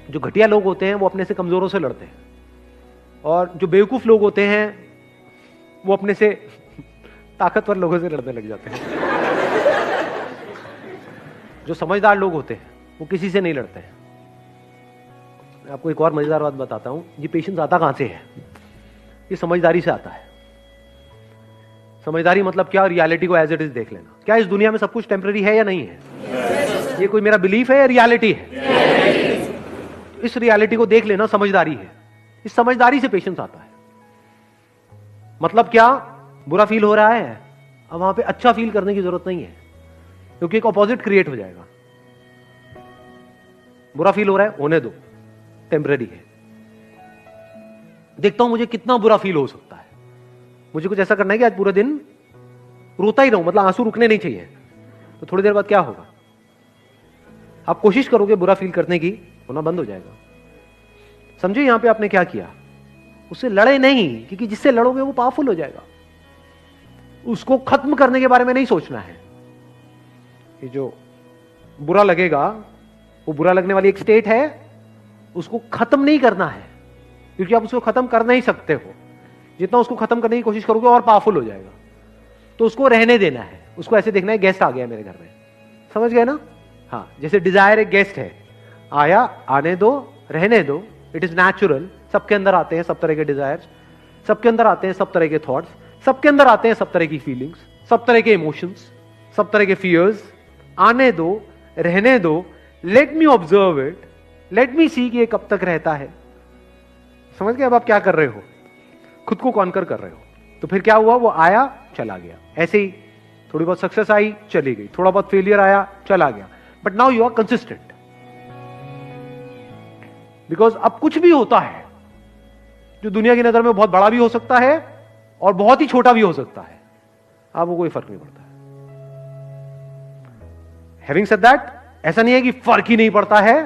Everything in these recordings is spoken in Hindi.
जो घटिया लोग होते हैं वो अपने से कमजोरों से लड़ते हैं, और जो बेवकूफ लोग होते हैं वो अपने से ताकतवर लोगों से लड़ने लग जाते हैं। जो समझदार लोग होते हैं वो किसी से नहीं लड़ते हैं। मैं आपको एक और मजेदार बात बताता हूं, ये पेशेंस आता कहां से है? ये समझदारी से आता है। समझदारी मतलब क्या? रियलिटी को एज इट इज देख लेना। क्या इस दुनिया में सब कुछ टेम्पररी है या नहीं है? ये कोई मेरा बिलीफ है या रियलिटी है? इस रियलिटी को देख लेना समझदारी है। इस समझदारी से पेशेंस आता है। मतलब क्या? बुरा फील हो रहा है, अब वहां पे अच्छा फील करने की जरूरत नहीं है, क्योंकि एक ऑपोजिट क्रिएट हो जाएगा। बुरा फील हो रहा है, होने दो, टेम्पररी है। देखता हूं मुझे कितना बुरा फील हो सकता है। मुझे कुछ ऐसा करना है कि आज पूरे दिन रोता ही रहूं, मतलब आंसू रुकने नहीं चाहिए। तो थोड़ी देर बाद क्या होगा? आप कोशिश करोगे बुरा फील करने की, होना बंद हो जाएगा। समझे यहां पे आपने क्या किया? उससे लड़े नहीं, क्योंकि जिससे लड़ोगे वो पावरफुल हो जाएगा। उसको खत्म करने के बारे में नहीं सोचना है। ये जो बुरा लगेगा, वो बुरा लगने वाली एक स्टेट है, उसको खत्म नहीं करना है, क्योंकि आप उसको खत्म कर नहीं सकते हो। जितना उसको खत्म करने की कोशिश करोगे और पावरफुल हो जाएगा। तो उसको रहने देना है। उसको ऐसे देखना है, गेस्ट आ गया मेरे घर में, समझ गए ना? हाँ, जैसे डिजायर एक गेस्ट है, आया, आने दो, रहने दो, इट इज नेचुरल। सबके अंदर आते हैं सब तरह के डिजायर्स, सबके अंदर आते हैं सब तरह के थॉट्स, सबके अंदर आते हैं सब तरह की फीलिंग्स, सब तरह के इमोशंस, सब तरह के फियर्स। आने दो, रहने दो, let me observe it, let me see कि ये कब तक रहता है। समझ गए अब आप क्या कर रहे हो? खुद को कॉन्कर कर रहे हो। तो फिर क्या हुआ? वो आया, चला गया। ऐसे ही थोड़ी बहुत सक्सेस आई, चली गई, थोड़ा बहुत फेलियर आया, चला गया। But now you are consistent, because अब कुछ भी होता है जो दुनिया की नजर में बहुत बड़ा भी हो सकता है और बहुत ही छोटा भी हो सकता है, आपको कोई फर्क नहीं पड़ता है। हैविंग सेड दैट, ऐसा नहीं है कि फर्क ही नहीं पड़ता है,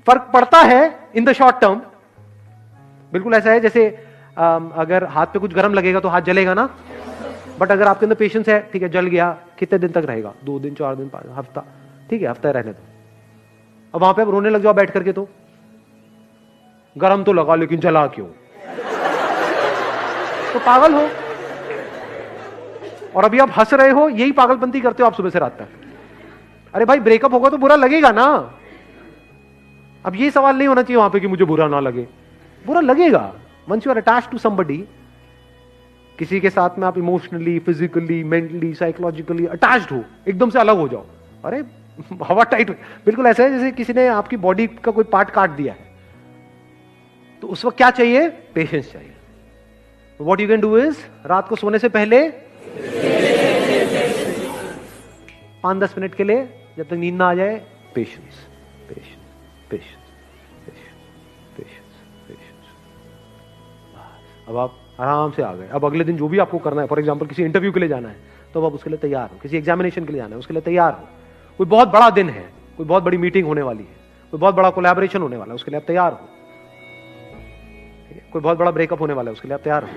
फर्क पड़ता है इन द शॉर्ट टर्म। बिल्कुल ऐसा है जैसे अगर हाथ पे कुछ गर्म लगेगा तो हाथ जलेगा ना, बट अगर आपके अंदर पेशेंस है, ठीक है, जल गया, कितने दिन तक रहेगा? 2 दिन, 4 दिन, 5 हफ्ता, ठीक है, हफ्ता रहने दो। अब वहां पे आप रोने लग जाओ बैठ करके, तो गरम तो लगा लेकिन जला क्यों? तो पागल हो। और अभी आप हंस रहे हो, यही पागलपंती करते हो आप सुबह से रात तक। अरे भाई, ब्रेकअप होगा तो बुरा लगेगा ना। अब ये सवाल नहीं होना चाहिए वहां पे कि मुझे बुरा ना लगे। बुरा लगेगा। Once you are attached to somebody, किसी के साथ में आप emotionally, physically, mentally, psychologically attached हो, एकदम से अलग हो जाओ, अरे हवा टाइट। बिल्कुल ऐसा है जैसे किसी ने आपकी बॉडी का कोई पार्ट काट दिया है, तो उस वक्त क्या चाहिए? पेशेंस चाहिए। What you can do is, रात को सोने से पहले 5-10 मिनट के लिए, जब तक नींद ना आ जाए, patience, patience, patience, patience, patience. अब आप आराम से आ गए। अब अगले दिन जो भी आपको करना है, फॉर एग्जांपल किसी इंटरव्यू के लिए जाना है, तो अब आप उसके लिए तैयार हो। किसी एग्जामिनेशन के लिए जाना है, उसके लिए तैयार हो। कोई बहुत बड़ा दिन है, कोई बहुत बड़ी मीटिंग होने वाली है, कोई बहुत बड़ा कोलैबोरेशन होने वाला है, उसके लिए आप तैयार हो। कोई बहुत बड़ा ब्रेकअप होने वाला है, उसके लिए आप तैयार हो।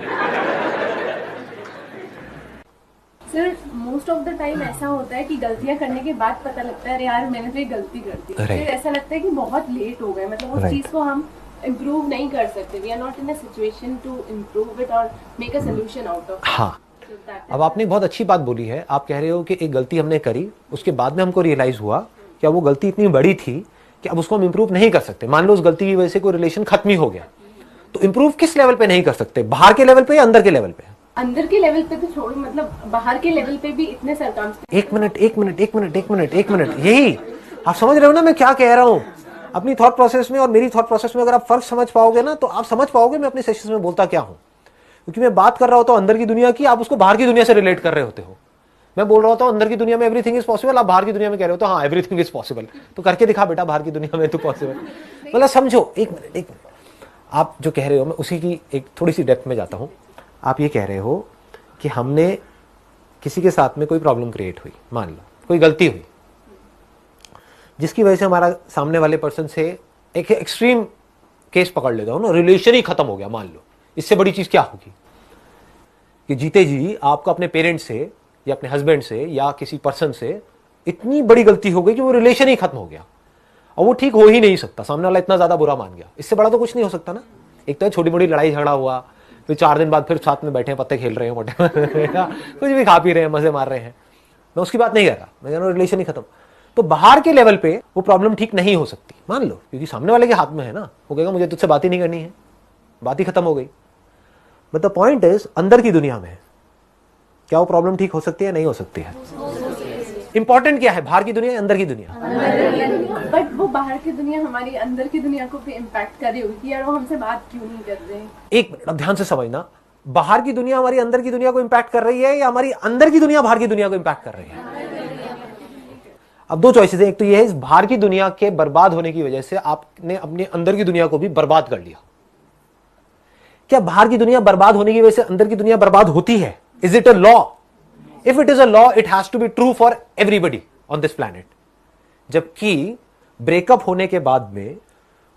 Sir, most of the time ऐसा होता है कि गलतियां करने के बाद पता लगता है अरे यार मैंने तो ये गलती कर दी। फिर ऐसा लगता है कि बहुत लेट हो गए, मतलब उस चीज को हम इम्प्रूव नहीं कर सकते। We are not in a situation to improve it और make a solution out of. हाँ, अब आपने बहुत अच्छी बात बोली है। आप कह रहे हो कि एक गलती हमने करी, उसके बाद में हमको रियलाइज हुआ कि वो गलती इतनी बड़ी थी कि अब उसको हम इम्प्रूव नहीं कर सकते। मान लो उस गलती की वजह से कोई रिलेशन खत्म ही हो गया, तो इम्प्रूव किस लेवल पे नहीं कर सकते? बाहर के लेवल पे या अंदर के लेवल पे? अंदर के लेवल पे तो छोड़ो, मतलब बाहर के लेवल पे भी इतने सरकमस्टेंसेस। एक मिनट, यही आप समझ रहे हो ना मैं क्या कह रहा हूं? अपनी थॉट प्रोसेस में और मेरी थॉट प्रोसेस में अगर आप फर्क समझ पाओगे ना, तो आप समझ पाओगे मैं अपने सेशंस में बोलता क्या हूं। क्योंकि मैं बात कर रहा होता हूं अंदर की दुनिया की, आप उसको बाहर की दुनिया से रिलेट कर रहे होते हो। मैं बोल रहा होता हूं अंदर की दुनिया में एवरीथिंग इज पॉसिबल, आप बाहर की दुनिया में कह रहे हो तो हाँ एवरीथिंग इज पॉसिबल। तो करके दिखा बेटा बाहर की दुनिया में तो पॉसिबल। मतलब समझो, एक मिनट, आप जो कह रहे हो मैं उसी की एक थोड़ी सी डेप्थ में जाता हूं। आप ये कह रहे हो कि हमने किसी के साथ में कोई प्रॉब्लम क्रिएट हुई, मान लो कोई गलती हुई, जिसकी वजह से हमारा सामने वाले पर्सन से एक एक्सट्रीम केस पकड़ लेता हूं ना, रिलेशन ही खत्म हो गया। मान लो इससे बड़ी चीज क्या होगी कि जीते जी आपको अपने पेरेंट्स से या अपने हस्बैंड से या किसी पर्सन से इतनी बड़ी गलती हो गई कि वो रिलेशन ही खत्म हो गया। और वो ठीक हो ही नहीं सकता, सामने वाला इतना ज्यादा बुरा मान गया, इससे बड़ा तो कुछ नहीं हो सकता ना। एक तो छोटी मोटी लड़ाई झगड़ा हुआ, फिर 4 दिन बाद फिर साथ में बैठे हैं, पत्ते खेल रहे हैं, कुछ भी खा पी रहे हैं, मजे मार रहे हैं, मैं उसकी बात नहीं कर रहा, मैं कह रहा हूं रिलेशन ही खत्म। तो बाहर के लेवल पे वो प्रॉब्लम ठीक नहीं हो सकती, मान लो, क्योंकि सामने वाले के हाथ में है ना, वो कहेगा मुझे तुझसे बात ही नहीं करनी है, बात ही खत्म हो गई। बट द पॉइंट इज, अंदर की दुनिया में क्या वो प्रॉब्लम ठीक हो सकती है? नहीं हो सकती है। इंपॉर्टेंट क्या है, बाहर की दुनिया, अंदर की दुनिया? बट वो बाहर की दुनिया हमारी अंदर की दुनिया को भी इम्पैक्ट कर रही होगी कि यार वो हमसे बात क्यों नहीं कर रहे। एक मिनट ध्यान से समझना, बाहर की दुनिया हमारी अंदर की दुनिया को इंपैक्ट कर रही है या हमारी अंदर की दुनिया बाहर की दुनिया को इंपैक्ट कर रही है? अब 2 चॉइसेस है, एक तो ये है इस बाहर की दुनिया के बर्बाद होने की वजह से आपने अपने अंदर की दुनिया को भी बर्बाद कर लिया। क्या बाहर की दुनिया बर्बाद होने की वजह से अंदर की दुनिया बर्बाद होती है? Is it a law? If it is a law, it has to be true for everybody on this planet. जबकि ब्रेकअप होने के बाद में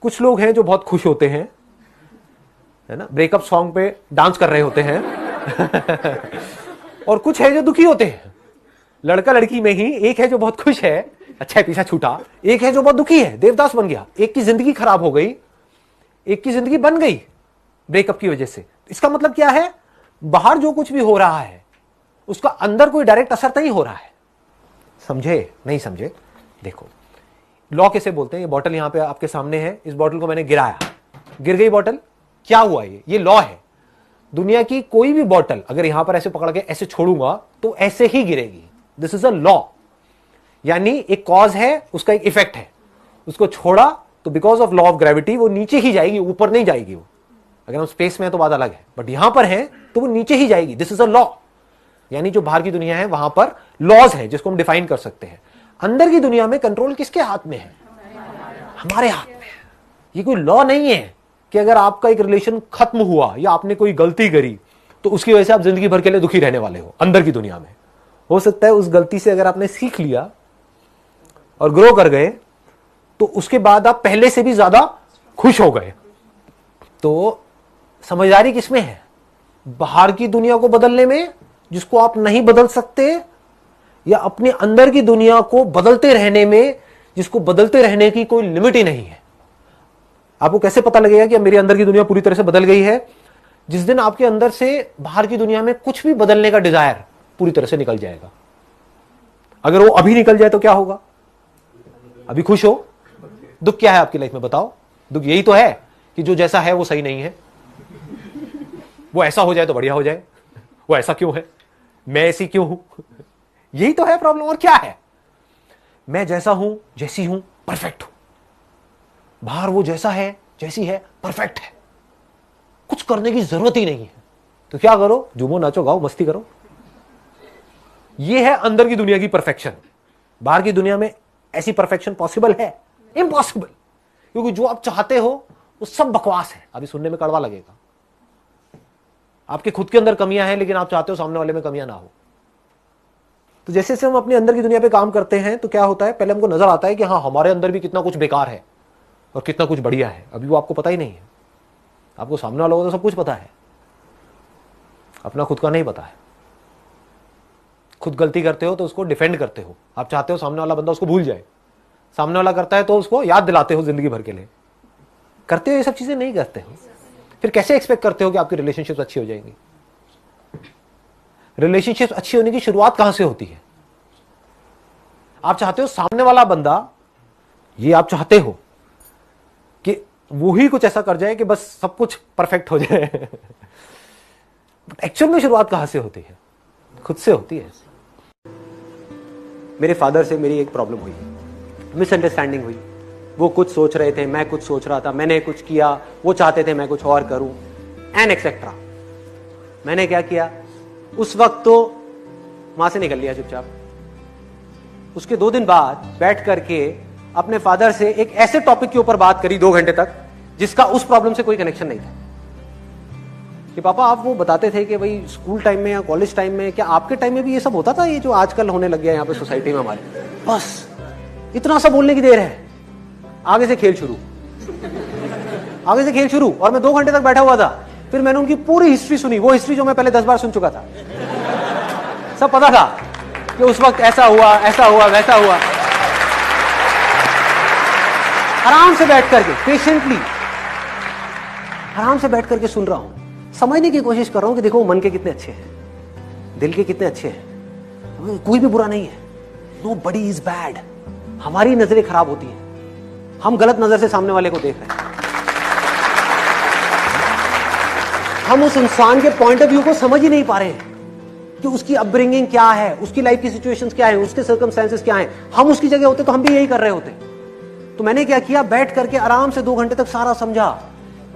कुछ लोग हैं जो बहुत खुश होते हैं, है ना, ब्रेकअप सॉन्ग पे डांस कर रहे होते हैं और कुछ है जो दुखी होते हैं। लड़का लड़की में ही एक है जो बहुत खुश है, अच्छा है पीछा छूटा, एक है जो बहुत दुखी है, देवदास बन गया। एक की जिंदगी खराब हो गई, एक की जिंदगी बन गई ब्रेकअप की वजह से। इसका मतलब क्या है? बाहर जो कुछ भी हो रहा है उसका अंदर कोई डायरेक्ट असर नहीं हो रहा है। समझे? नहीं समझे? देखो, लॉ कैसे बोलते हैं। ये बॉटल यहां पे आपके सामने है, इस बॉटल को मैंने गिराया, गिर गई बॉटल, क्या हुआ? ये लॉ है। दुनिया की कोई भी बॉटल अगर यहां पर ऐसे पकड़ के ऐसे छोड़ूंगा तो ऐसे ही गिरेगी। This is a law. यानी एक कॉज है, उसका एक इफेक्ट है। उसको छोड़ा तो because of law of gravity वो नीचे ही जाएगी, ऊपर नहीं जाएगी। वो अगर हम स्पेस में है तो बात अलग है, बट यहां पर है तो वो नीचे ही जाएगी। This is a law. यानी जो बाहर की दुनिया है वहां पर लॉज है जिसको हम डिफाइन कर सकते हैं। अंदर की दुनिया में कंट्रोल किसके हाथ में है? हमारे हाथ में है। ये कोई लॉ नहीं है कि अगर आपका एक रिलेशन खत्म हुआ या आपने कोई गलती करी तो उसकी वजह से आप जिंदगी भर के लिए दुखी रहने वाले हो। अंदर की दुनिया में हो सकता है उस गलती से अगर आपने सीख लिया और ग्रो कर गए तो उसके बाद आप पहले से भी ज्यादा खुश हो गए। तो समझदारी किसमें है? बाहर की दुनिया को बदलने में, जिसको आप नहीं बदल सकते, या अपने अंदर की दुनिया को बदलते रहने में, जिसको बदलते रहने की कोई लिमिट ही नहीं है। आपको कैसे पता लगेगा कि अब मेरी अंदर की दुनिया पूरी तरह से बदल गई है? जिस दिन आपके अंदर से बाहर की दुनिया में कुछ भी बदलने का डिजायर पूरी तरह से निकल जाएगा। अगर वो अभी निकल जाए तो क्या होगा? अभी खुश हो, दुख क्या है आपकी लाइफ में बताओ? दुख यही तो है कि जो जैसा है वो सही नहीं है, वो ऐसा हो जाए तो बढ़िया हो जाए। वो ऐसा क्यों है? मैं ऐसी क्यों हूं? यही तो है प्रॉब्लम। और क्या है? मैं जैसा हूं, जैसी हूं, परफेक्ट हूं। बाहर वो जैसा है, जैसी है, परफेक्ट है, कुछ करने की जरूरत ही नहीं है। तो क्या करो? झूमो, नाचो, गाओ, मस्ती करो। ये है अंदर की दुनिया की परफेक्शन। बाहर की दुनिया में ऐसी परफेक्शन पॉसिबल है? इम्पॉसिबल। क्योंकि जो आप चाहते हो वो सब बकवास है। अभी सुनने में कड़वा लगेगा। आपके खुद के अंदर कमियां हैं लेकिन आप चाहते हो सामने वाले में कमियां ना हो। तो जैसे जैसे हम अपने अंदर की दुनिया पे काम करते हैं तो क्या होता है, पहले हमको नजर आता है कि हाँ, हमारे अंदर भी कितना कुछ बेकार है और कितना कुछ बढ़िया है। अभी वो आपको पता ही नहीं है। आपको सामने वालों को तो सब कुछ पता है, अपना खुद का नहीं पता है। खुद गलती करते हो तो उसको डिफेंड करते हो। आप चाहते हो सामने वाला बंदा उसको भूल जाए। सामने वाला करता है तो उसको याद दिलाते हो जिंदगी भर के लिए। करते हो ये सब चीजें? नहीं करते हो। फिर कैसे एक्सपेक्ट करते हो कि आपकी रिलेशनशिप अच्छी हो जाएंगी? रिलेशनशिप अच्छी होने की शुरुआत कहां से होती है? आप चाहते हो सामने वाला बंदा, ये आप चाहते हो कि वो ही कुछ ऐसा कर जाए कि बस सब कुछ परफेक्ट हो जाए। एक्चुअल में शुरुआत कहां से होती है? खुद से होती है। मेरे फादर से मेरी एक प्रॉब्लम हुई, मिसअंडरस्टैंडिंग हुई। वो कुछ सोच रहे थे, मैं कुछ सोच रहा था, मैंने कुछ किया, वो चाहते थे मैं कुछ और करूं, एंड एक्सेट्रा। मैंने क्या किया? उस वक्त तो वहां से निकल लिया चुपचाप। उसके 2 दिन बाद बैठ करके अपने फादर से एक ऐसे टॉपिक के ऊपर बात करी 2 घंटे तक जिसका उस प्रॉब्लम से कोई कनेक्शन नहीं था। कि पापा, आप वो बताते थे कि भाई स्कूल टाइम में या कॉलेज टाइम में, क्या आपके टाइम में भी ये सब होता था, ये जो आजकल होने लग गया यहाँ पे सोसाइटी में हमारे? बस इतना सा बोलने की देर है, आगे से खेल शुरू, आगे से खेल शुरू। और मैं 2 घंटे तक बैठा हुआ था। फिर मैंने उनकी पूरी हिस्ट्री सुनी, वो हिस्ट्री जो मैं पहले 10 बार सुन चुका था। सब पता था कि उस वक्त ऐसा हुआ, वैसा हुआ। आराम से बैठ करके, पेशेंटली आराम से बैठ करके सुन रहा हूं, समझने की कोशिश कर रहा हूं कि देखो मन के कितने अच्छे हैं, दिल के कितने अच्छे हैं, कोई भी बुरा नहीं है। Nobody is bad. हमारी नजरें खराब होती हैं, हम गलत नजर से सामने वाले को देख रहे हैं, हम उस इंसान के पॉइंट ऑफ व्यू को समझ ही नहीं पा रहे हैं कि उसकी अपब्रिंगिंग क्या है, उसकी लाइफ की सिचुएशंस क्या है, उसके सर्कमस्टेंसेस क्या हैं। हम उसकी जगह होते तो हम भी यही कर रहे होते। तो मैंने क्या किया, बैठ करके आराम से 2 घंटे तक सारा समझा,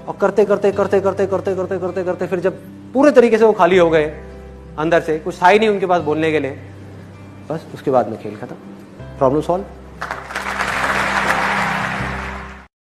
और करते करते करते करते करते करते करते करते फिर जब पूरे तरीके से वो खाली हो गए, अंदर से कुछ था ही नहीं उनके पास बोलने के लिए, बस उसके बाद में खेल खत्म, प्रॉब्लम सॉल्व।